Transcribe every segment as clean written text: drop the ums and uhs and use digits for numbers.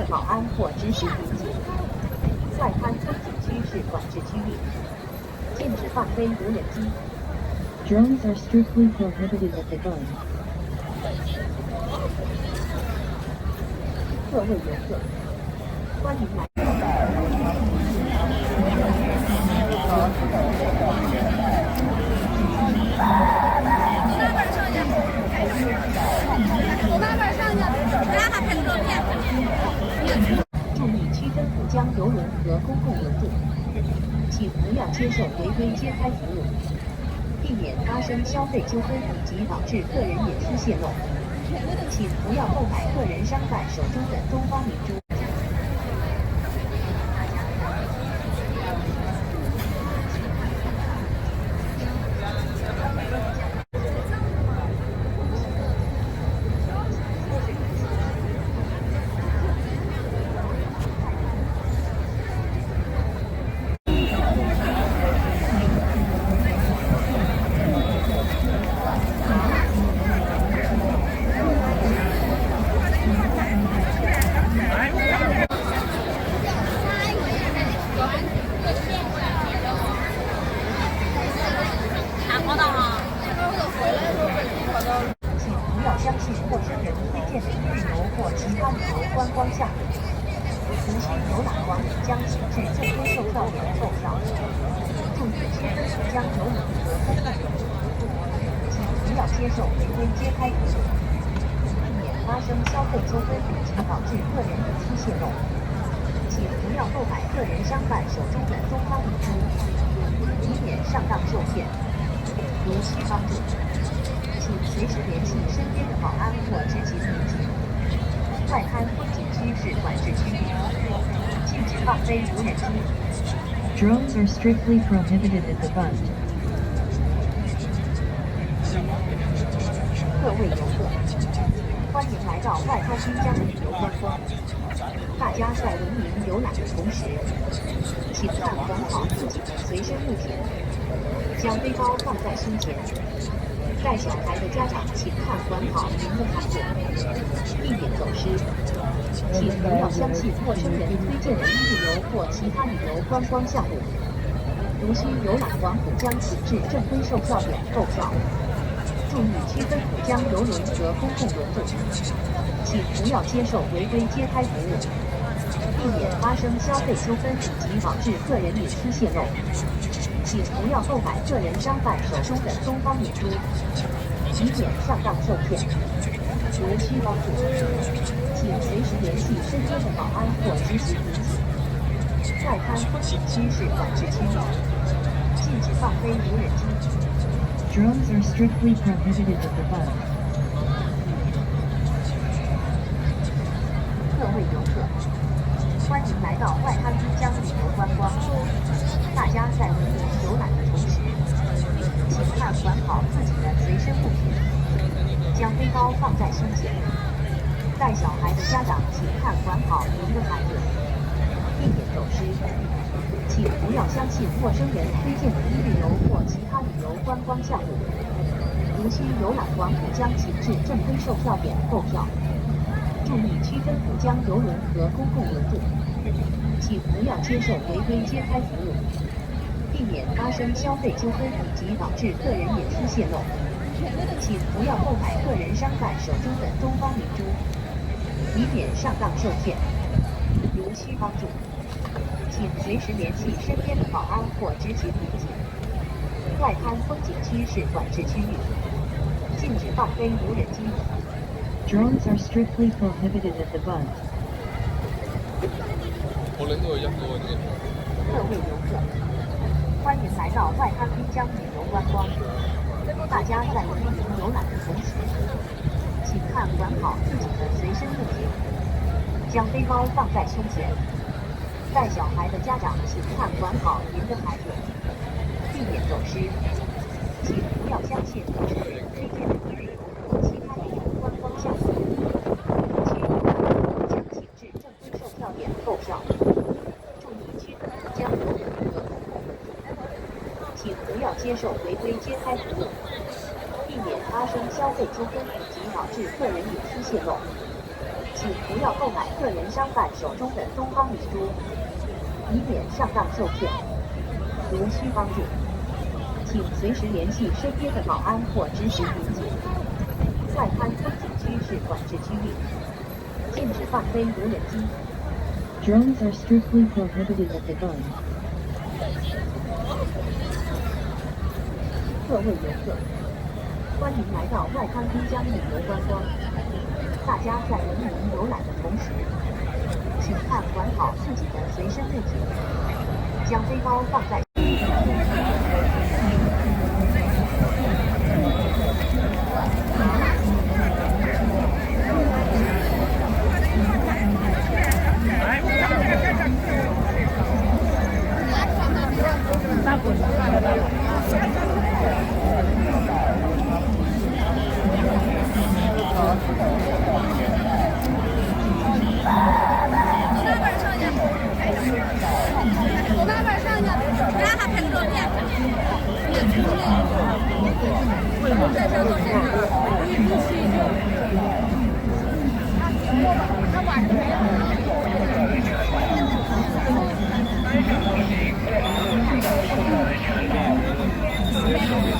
的保安或执行民警。外滩风景区是管制区域，禁止放飞无人机。Drones are strictly prohibited at the bund. 各位游客，欢迎来。注意区分浦江邮轮和公共轮渡，请不要接受违规揭开服务，避免发生消费纠纷以及导致个人隐私泄露。请不要购买个人商贩手中的东方明珠。请不要相信陌生人推荐的旅游或其他旅游观光项目。无需游览广浦江请至正规售票点购票。注意区分浦江邮轮和公共轮渡。请不要接受违规揭开服务，避免发生消费纠纷以及导致个人隐私泄露。请不要购买个人商贩手中的东方明珠，以免上当受骗。如需帮助，请随时联系身边的保安或执勤民警。外滩风景区是管制区域，禁止放飞无人机。Drones are strictly prohibited at the bund. 各位游客，欢迎来到外滩滨江旅游观光。大家在文明游览的同时，请看管好自己的随身物品，将背包放在胸前。带小孩的家长请看管好您的孩子，避免走失。请不要相信陌生人推荐的旅游或其他旅游观光项目。无需游览广浦江请至正规售票点购票。注意区分浦江邮轮和公共轮渡。请不要接受违规揭开服务，避免发生消费纠纷以及导致个人隐私泄露。请不要购买个人商贩手中的东方明珠，以免上当受骗。如需帮助，请随时联系身边的保安或执行民警。外滩风景区是管制区域，禁止放飞无人机。Drones are strictly prohibited at the bund. 各位游客，欢迎来到外滩滨江旅游观光。大家在文明游览的同时，请看管好自己的随身物品，将背包放在胸前。带小孩的家长请看管好您的孩子，避免走失。请不要相信陌生人推荐的旅游或其他旅游观光项目。无需游览广浦江请至正规售票点购票。注意区分浦江邮轮和公共轮渡。请不要接受违规揭开服务，避免发生消费纠纷以及导致个人隐私泄露。请不要购买个人商贩手中的东方明珠，以免上当受骗。如需帮助，请随时联系身边的保安或执勤民警。外滩风景区是管制区域，禁止放飞无人机。Drones are strictly prohibited at the bund. 各位游客，欢迎来到外滩滨江旅游观光。大家在文明游览的同时，请看管好自己的随身物品，将背包放在胸前。带小孩的家长请看管好您的孩子，避免走失。请不要相信陌生人推荐的旅游或其他旅游观光项目。请请至正规售票点购票。注意区分浦江邮轮和公共轮渡。请不要接受违规揭开服务，避免发生消费纠纷以及导致个人隐私泄露。请请不要购买个人商贩手中的东方明珠，以免上当受骗。如需帮助，请随时联系身边的保安或执行民警。外滩风景区是管制区域，禁止放飞无人机。Drones are strictly prohibited at the Bund. 各位游客，欢迎来到外滩滨江旅游观光。大家在人民游览的同时，请看管好自己的随身物品，将背包放在。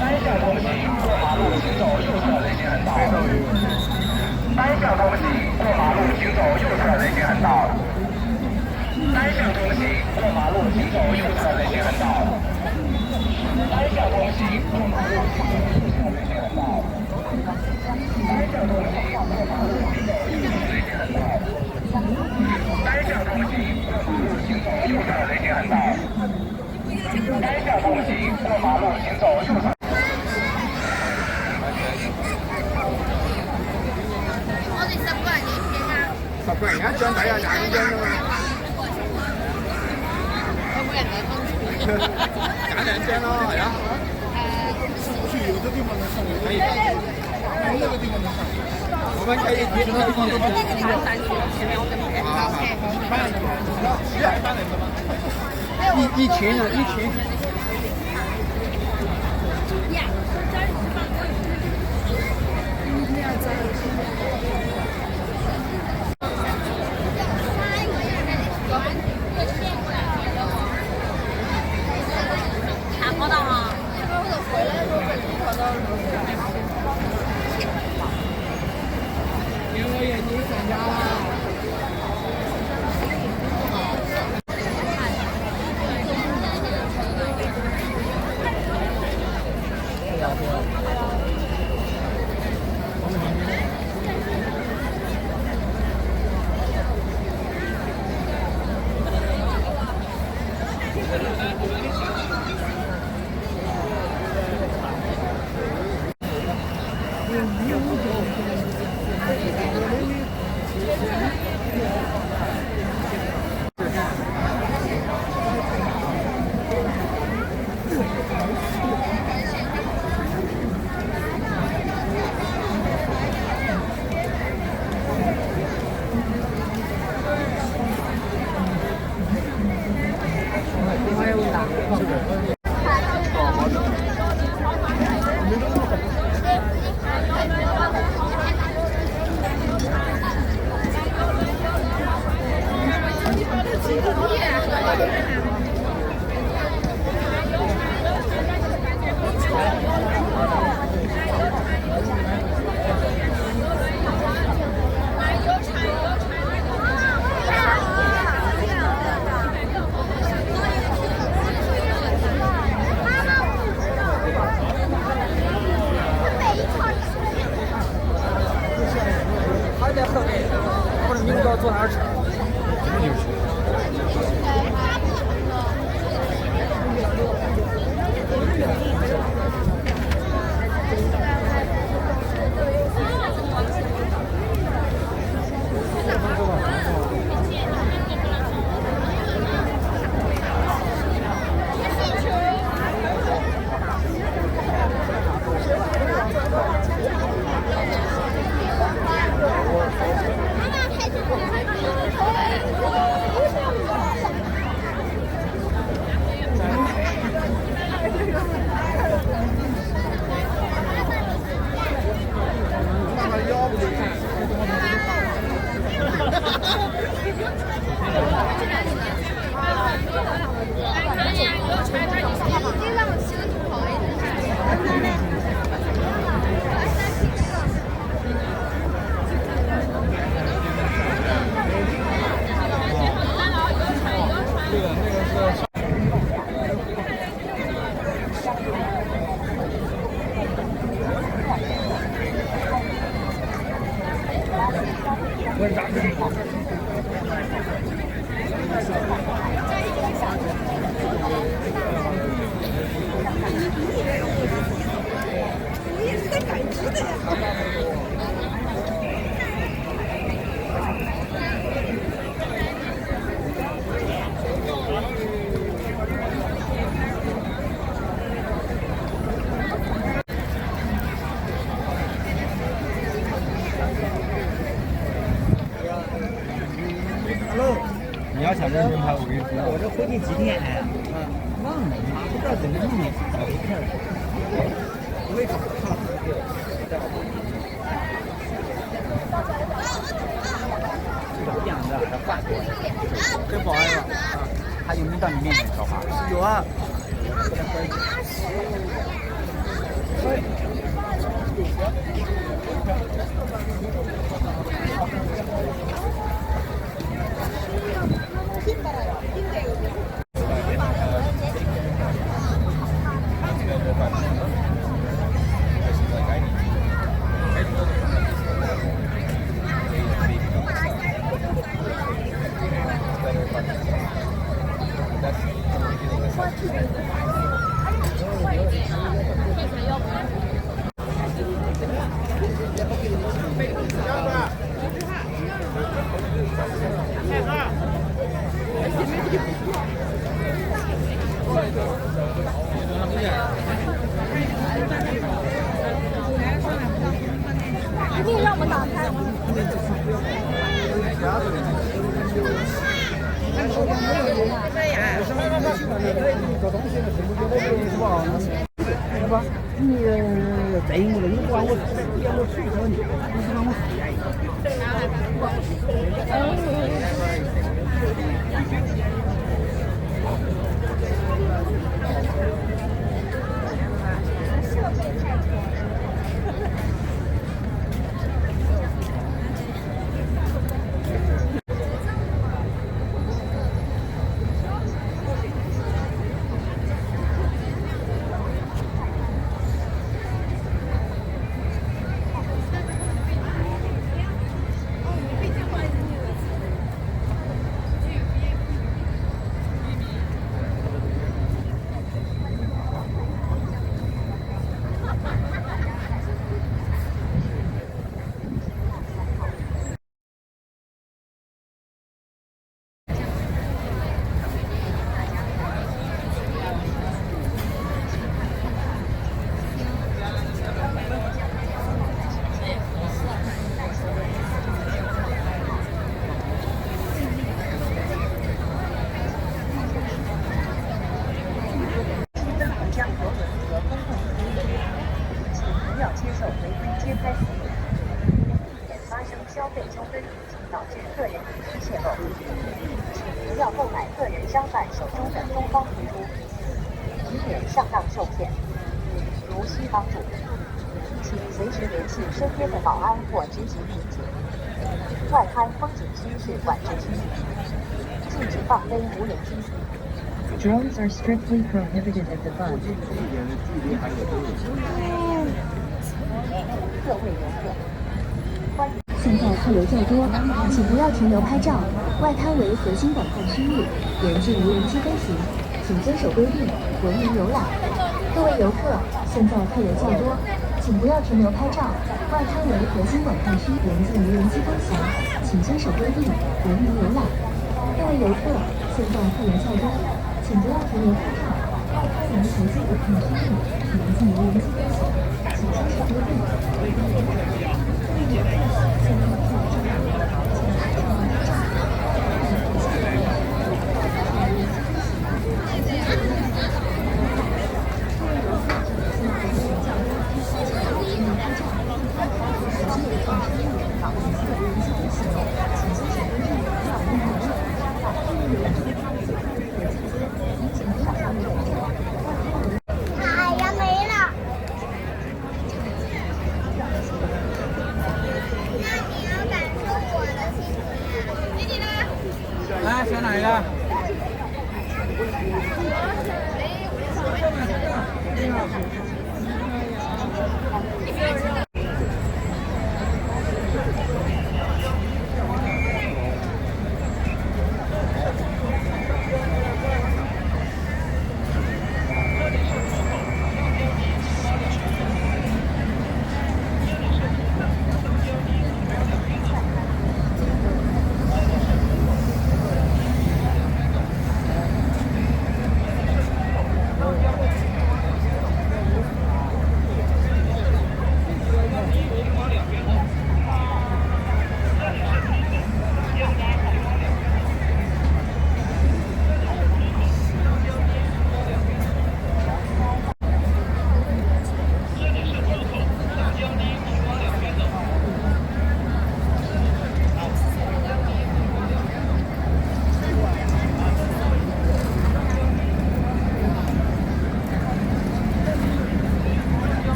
单向通行，过马路行走右侧人行横道。单向通行，过马路行走右侧人行横道。单向通行，过马路行走右侧人行横道。单向通行，过马路行走右侧人行横道。单向通行，过马路行走右侧人行横道。单向通行，过马路行走右侧。10個人一張抵啊，20張啫嘛。揀2張咯，係啊。去有的地方能上，可以。那个地方能上。我们可以其他地方都不能。一群啊，一群。坐哪儿吃？你要想认真拍，我给你说。我这回去几天哎，忘了，妈不知道怎么弄的，搞一片儿。我也搞不上。这样子，他换过来。这保安了啊，他有没有到你面前说话？有啊。可以让我们打开吗？你在意我了，你不管我，你让我睡着你，你是让我死呀？消费纠纷导致个人隐私泄露，请不要购买个人商贩手中的东方明珠，以免上当受骗。如需帮助，请随时联系身边的保安或执勤民警。外滩风景区是管制区域，禁止放飞无人机。 Drones are strictly prohibited at the bund. 各位游客，欢迎。 现在客流较多，请不要停留拍照。外滩为核心管控区域，严禁无人机飞行，请遵守规定，文明游览。各位游客，现在客流较多，请不要停留拍照。外滩为核心管控区，严禁无人机飞行，请遵守规定，文明游览。各位游客，现在客流较多，请不要停留拍照。外滩为核心管控区域，严禁无人机飞行，请遵守规定，文明游览。 来，选哪一个？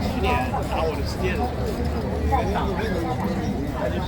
去年打我的世界的时候，他就是